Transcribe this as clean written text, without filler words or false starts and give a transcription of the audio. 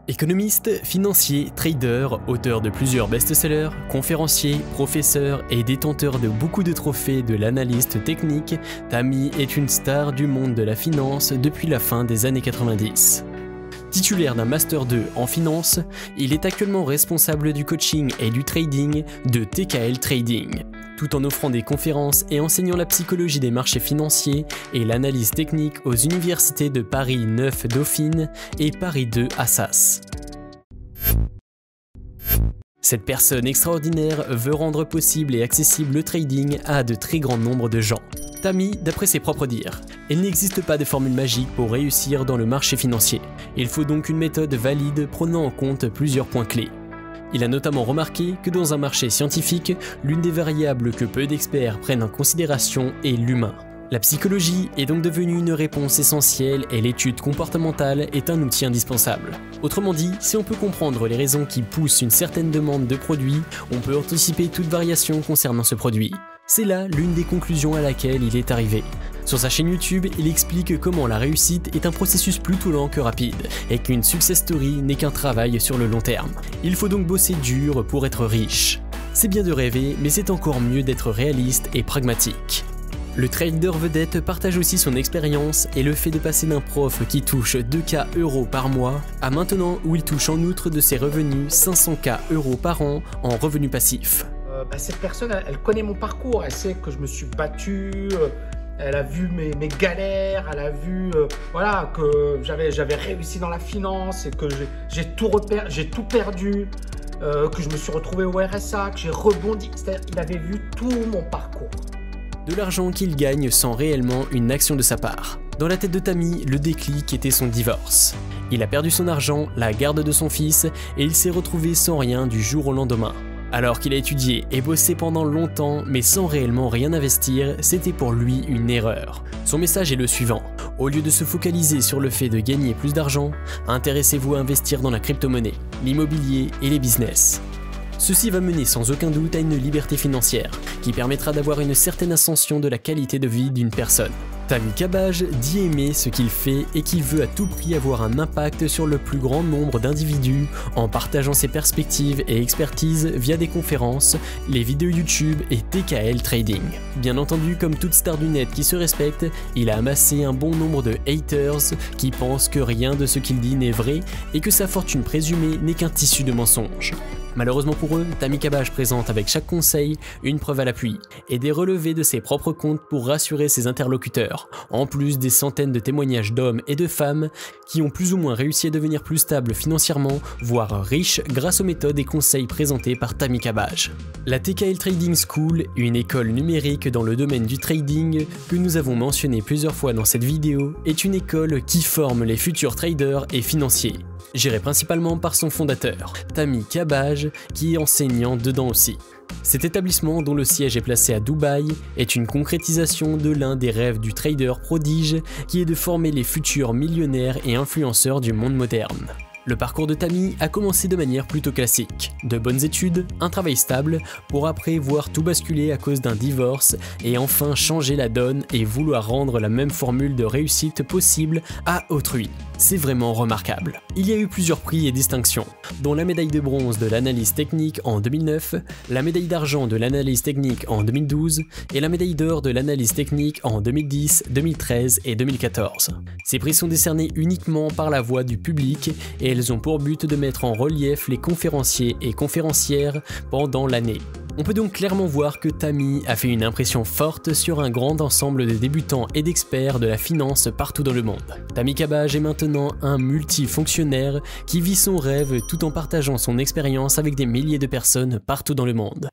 Économiste, financier, trader, auteur de plusieurs best-sellers, conférencier, professeur et détenteur de beaucoup de trophées de l'analyste technique, Tammy est une star du monde de la finance depuis la fin des années 90. Titulaire d'un Master 2 en finance, il est actuellement responsable du coaching et du trading de TKL Trading, tout en offrant des conférences et enseignant la psychologie des marchés financiers et l'analyse technique aux universités de Paris 9 Dauphine et Paris 2 Assas. Cette personne extraordinaire veut rendre possible et accessible le trading à de très grand nombre de gens. Tammy, d'après ses propres dires, il n'existe pas de formule magique pour réussir dans le marché financier. Il faut donc une méthode valide prenant en compte plusieurs points clés. Il a notamment remarqué que dans un marché scientifique, l'une des variables que peu d'experts prennent en considération est l'humain. La psychologie est donc devenue une réponse essentielle et l'étude comportementale est un outil indispensable. Autrement dit, si on peut comprendre les raisons qui poussent une certaine demande de produit, on peut anticiper toute variation concernant ce produit. C'est là l'une des conclusions à laquelle il est arrivé. Sur sa chaîne YouTube, il explique comment la réussite est un processus plutôt lent que rapide, et qu'une success story n'est qu'un travail sur le long terme. Il faut donc bosser dur pour être riche. C'est bien de rêver, mais c'est encore mieux d'être réaliste et pragmatique. Le trader vedette partage aussi son expérience et le fait de passer d'un prof qui touche 2K € par mois à maintenant où il touche en outre de ses revenus 500K € par an en revenus passifs. Cette personne, elle connaît mon parcours, elle sait que je me suis battu, elle a vu mes galères, elle a vu voilà, que j'avais réussi dans la finance et que j'ai tout perdu, que je me suis retrouvé au RSA, que j'ai rebondi. C'est-à-dire, il avait vu tout mon parcours. De l'argent qu'il gagne sans réellement une action de sa part. Dans la tête de Tammy, le déclic était son divorce. Il a perdu son argent, la garde de son fils et il s'est retrouvé sans rien du jour au lendemain. Alors qu'il a étudié et bossé pendant longtemps mais sans réellement rien investir, c'était pour lui une erreur. Son message est le suivant. Au lieu de se focaliser sur le fait de gagner plus d'argent, intéressez-vous à investir dans la crypto-monnaie, l'immobilier et les business. Ceci va mener sans aucun doute à une liberté financière, qui permettra d'avoir une certaine ascension de la qualité de vie d'une personne. Tammy Cabbage dit aimer ce qu'il fait et qu'il veut à tout prix avoir un impact sur le plus grand nombre d'individus en partageant ses perspectives et expertises via des conférences, les vidéos YouTube et TKL Trading. Bien entendu, comme toute star du net qui se respecte, il a amassé un bon nombre de haters qui pensent que rien de ce qu'il dit n'est vrai et que sa fortune présumée n'est qu'un tissu de mensonges. Malheureusement pour eux, Tammy Cabbage présente avec chaque conseil une preuve à l'appui et des relevés de ses propres comptes pour rassurer ses interlocuteurs, en plus des centaines de témoignages d'hommes et de femmes qui ont plus ou moins réussi à devenir plus stables financièrement, voire riches grâce aux méthodes et conseils présentés par Tammy Cabbage. La TKL Trading School, une école numérique dans le domaine du trading que nous avons mentionné plusieurs fois dans cette vidéo, est une école qui forme les futurs traders et financiers. Géré principalement par son fondateur, Tammy Cabbage, qui est enseignant dedans aussi. Cet établissement, dont le siège est placé à Dubaï, est une concrétisation de l'un des rêves du trader prodige, qui est de former les futurs millionnaires et influenceurs du monde moderne. Le parcours de Tammy a commencé de manière plutôt classique. De bonnes études, un travail stable, pour après voir tout basculer à cause d'un divorce et enfin changer la donne et vouloir rendre la même formule de réussite possible à autrui. C'est vraiment remarquable. Il y a eu plusieurs prix et distinctions, dont la médaille de bronze de l'analyse technique en 2009, la médaille d'argent de l'analyse technique en 2012 et la médaille d'or de l'analyse technique en 2010, 2013 et 2014. Ces prix sont décernés uniquement par la voix du public et elles ont pour but de mettre en relief les conférenciers et conférencières pendant l'année. On peut donc clairement voir que Tammy a fait une impression forte sur un grand ensemble de débutants et d'experts de la finance partout dans le monde. Tammy Cabbage est maintenant un multifonctionnaire qui vit son rêve tout en partageant son expérience avec des milliers de personnes partout dans le monde.